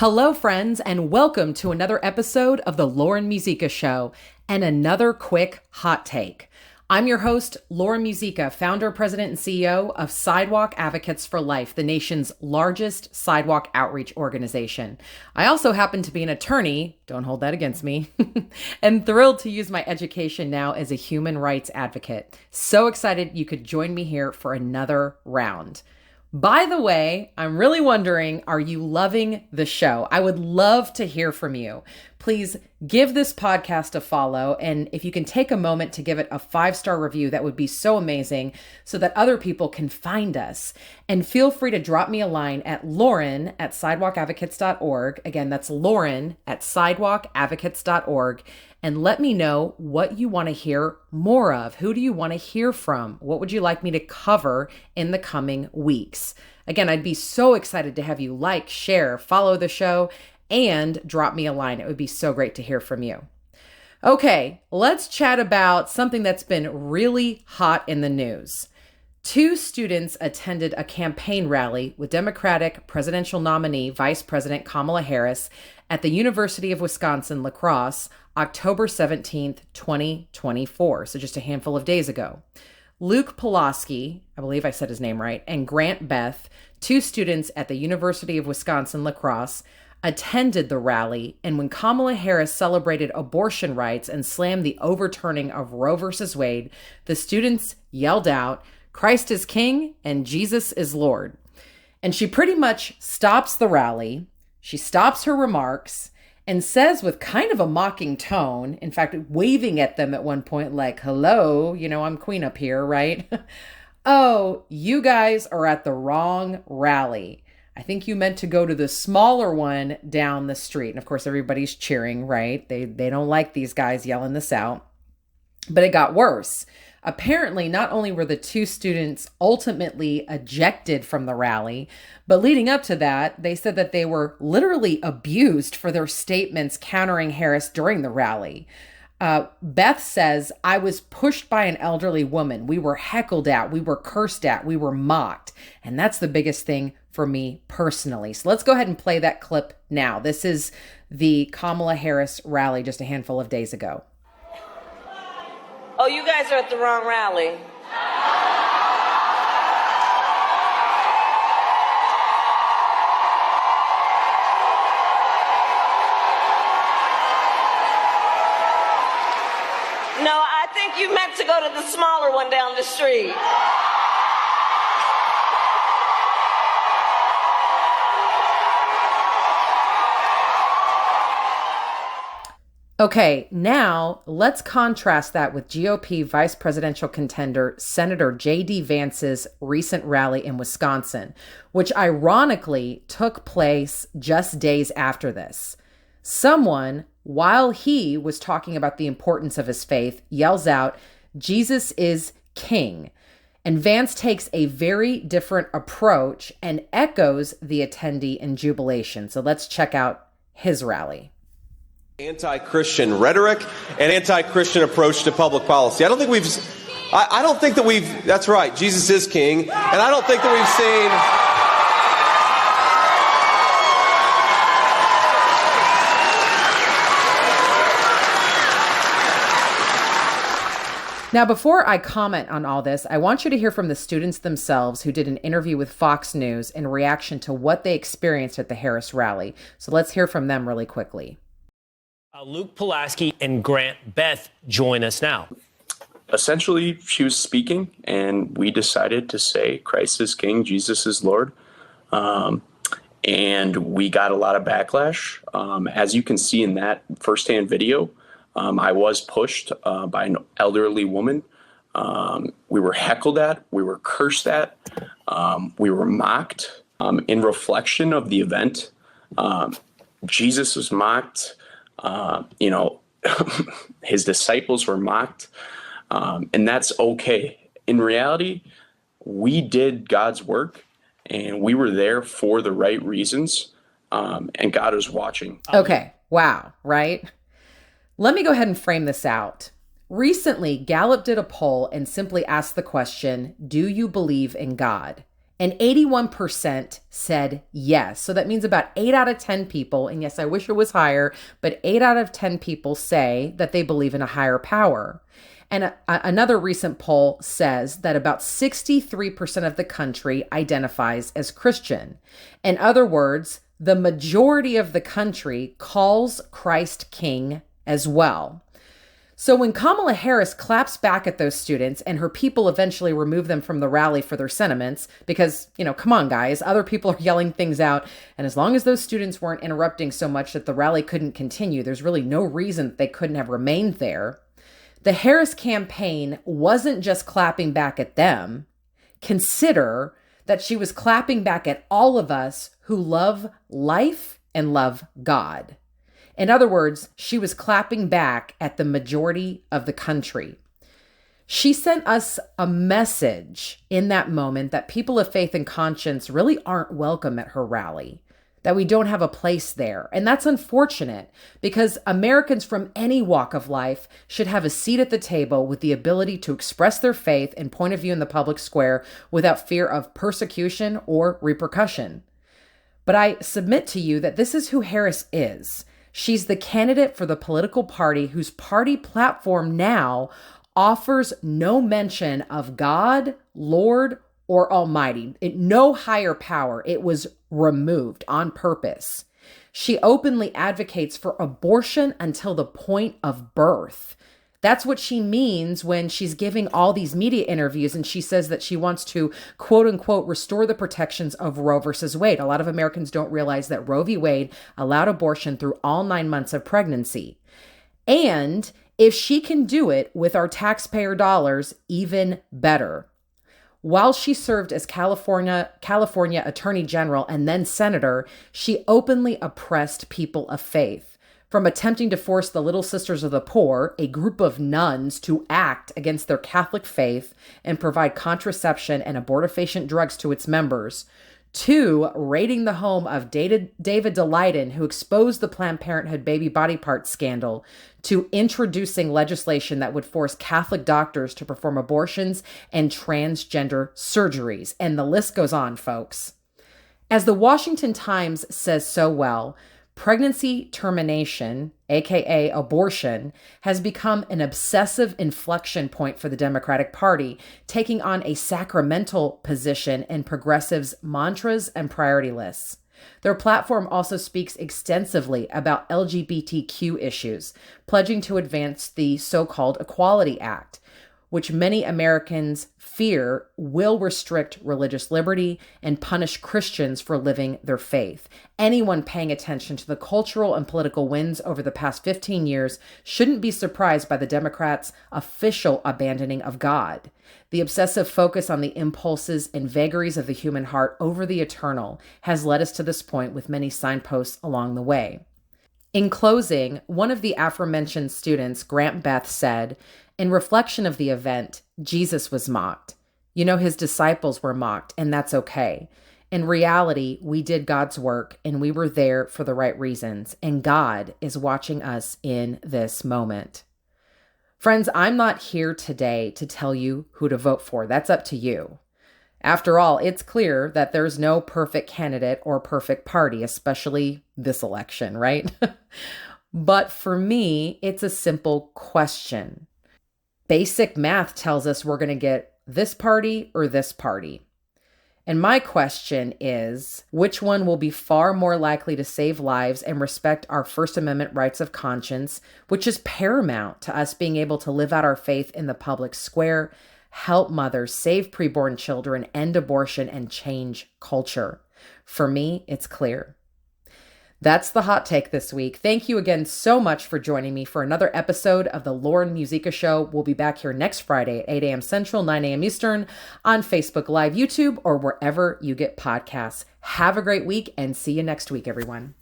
Hello, friends, and welcome to another episode of the Lauren Muzyka Show and another quick hot take. I'm your host, Lauren Muzyka, founder, president, and CEO of Sidewalk Advocates for Life, the nation's largest sidewalk outreach organization. I also happen to be an attorney, don't hold that against me, and thrilled to use my education now as a human rights advocate. So excited you could join me here for another round. By the way, I'm really wondering, are you loving the show? I would love to hear from you. Please give this podcast a follow, and if you can take a moment to give it a 5-star review, that would be so amazing so that other people can find us. And feel free to drop me a line at lauren@sidewalkadvocates.org. Again, that's lauren@sidewalkadvocates.org. And let me know what you want to hear more of. Who do you want to hear from? What would you like me to cover in the coming weeks? Again, I'd be so excited to have you like, share, follow the show, and drop me a line. It would be so great to hear from you. Okay, let's chat about something that's been really hot in the news. 2 students attended a campaign rally with Democratic presidential nominee Vice President Kamala Harris at the University of Wisconsin, La Crosse, October 17th, 2024. So just a handful of days ago. Luke Pulaski, I believe I said his name right, and Grant Beth, 2 students at the University of Wisconsin, La Crosse, attended the rally. And when Kamala Harris celebrated abortion rights and slammed the overturning of Roe versus Wade, the students yelled out, "Christ is King and Jesus is Lord." And she pretty much stops the rally. She stops her remarks and says with kind of a mocking tone, in fact, waving at them at one point like, "Hello, I'm queen up here, right? Oh, you guys are at the wrong rally. I think you meant to go to the smaller one down the street." And of course, everybody's cheering, right? They don't like these guys yelling this out. But it got worse. Apparently, not only were the 2 students ultimately ejected from the rally, but leading up to that, they said that they were literally abused for their statements countering Harris during the rally. Beth says, "I was pushed by an elderly woman. We were heckled at, we were cursed at, we were mocked." And that's the biggest thing for me personally. So let's go ahead and play that clip now. This is the Kamala Harris rally just a handful of days ago. Oh, you guys are at the wrong rally. No, I think you meant to go to the smaller one down the street. Okay, now let's contrast that with GOP vice presidential contender Senator J.D. Vance's recent rally in Wisconsin, which ironically took place just days after this. Someone, while he was talking about the importance of his faith, yells out, "Jesus is King." And Vance takes a very different approach and echoes the attendee in jubilation. So let's check out his rally. Anti-Christian rhetoric and anti-Christian approach to public policy. I don't think that we've, that's right, Jesus is King, and I don't think that we've seen. Now, before I comment on all this, I want you to hear from the students themselves who did an interview with Fox News in reaction to what they experienced at the Harris rally. So let's hear from them really quickly. Luke Pulaski and Grant Beth join us now. Essentially, she was speaking, and we decided to say, "Christ is King, Jesus is Lord." And we got a lot of backlash. As you can see in that firsthand video, I was pushed by an elderly woman. We were heckled at, we were cursed at, we were mocked. In reflection of the event, Jesus was mocked. His disciples were mocked, and that's okay. In reality, we did God's work, and we were there for the right reasons, and God is watching. Okay, wow, right? Let me go ahead and frame this out. Recently, Gallup did a poll and simply asked the question, "Do you believe in God?" And 81% said yes. So that means about 8 out of 10 people, and yes, I wish it was higher, but 8 out of 10 people say that they believe in a higher power. And another recent poll says that about 63% of the country identifies as Christian. In other words, the majority of the country calls Christ king as well. So when Kamala Harris claps back at those students and her people eventually remove them from the rally for their sentiments, because, come on, guys, other people are yelling things out. And as long as those students weren't interrupting so much that the rally couldn't continue, there's really no reason that they couldn't have remained there. The Harris campaign wasn't just clapping back at them. Consider that she was clapping back at all of us who love life and love God. In other words, she was clapping back at the majority of the country. She sent us a message in that moment that people of faith and conscience really aren't welcome at her rally, that we don't have a place there. And that's unfortunate because Americans from any walk of life should have a seat at the table with the ability to express their faith and point of view in the public square without fear of persecution or repercussion. But I submit to you that this is who Harris is. She's the candidate for the political party whose party platform now offers no mention of God, Lord, or Almighty. No higher power. It was removed on purpose. She openly advocates for abortion until the point of birth. That's what she means when she's giving all these media interviews and she says that she wants to, quote unquote, restore the protections of Roe versus Wade. A lot of Americans don't realize that Roe v. Wade allowed abortion through all 9 months of pregnancy. And if she can do it with our taxpayer dollars, even better. While she served as California Attorney General and then Senator, she openly oppressed people of faith. From attempting to force the Little Sisters of the Poor, a group of nuns, to act against their Catholic faith and provide contraception and abortifacient drugs to its members, to raiding the home of David DeLayden, who exposed the Planned Parenthood baby body part scandal, to introducing legislation that would force Catholic doctors to perform abortions and transgender surgeries. And the list goes on, folks. As the Washington Times says so well, pregnancy termination, aka abortion, has become an obsessive inflection point for the Democratic Party, taking on a sacramental position in progressives' mantras and priority lists. Their platform also speaks extensively about LGBTQ issues, pledging to advance the so-called Equality Act, which many Americans fear will restrict religious liberty and punish Christians for living their faith. Anyone paying attention to the cultural and political winds over the past 15 years shouldn't be surprised by the Democrats' official abandoning of God. The obsessive focus on the impulses and vagaries of the human heart over the eternal has led us to this point with many signposts along the way. In closing, one of the aforementioned students, Grant Beth, said, in reflection of the event, Jesus was mocked. His disciples were mocked, and that's okay. In reality, we did God's work, and we were there for the right reasons, and God is watching us in this moment. Friends, I'm not here today to tell you who to vote for. That's up to you. After all, it's clear that there's no perfect candidate or perfect party, especially this election, right? But for me, it's a simple question. Basic math tells us we're going to get this party or this party. And my question is, which one will be far more likely to save lives and respect our First Amendment rights of conscience, which is paramount to us being able to live out our faith in the public square, help mothers, save preborn children, end abortion, and change culture? For me, it's clear. That's the hot take this week. Thank you again so much for joining me for another episode of the Lauren Muzyka Show. We'll be back here next Friday at 8 a.m. Central, 9 a.m. Eastern on Facebook Live, YouTube, or wherever you get podcasts. Have a great week and see you next week, everyone.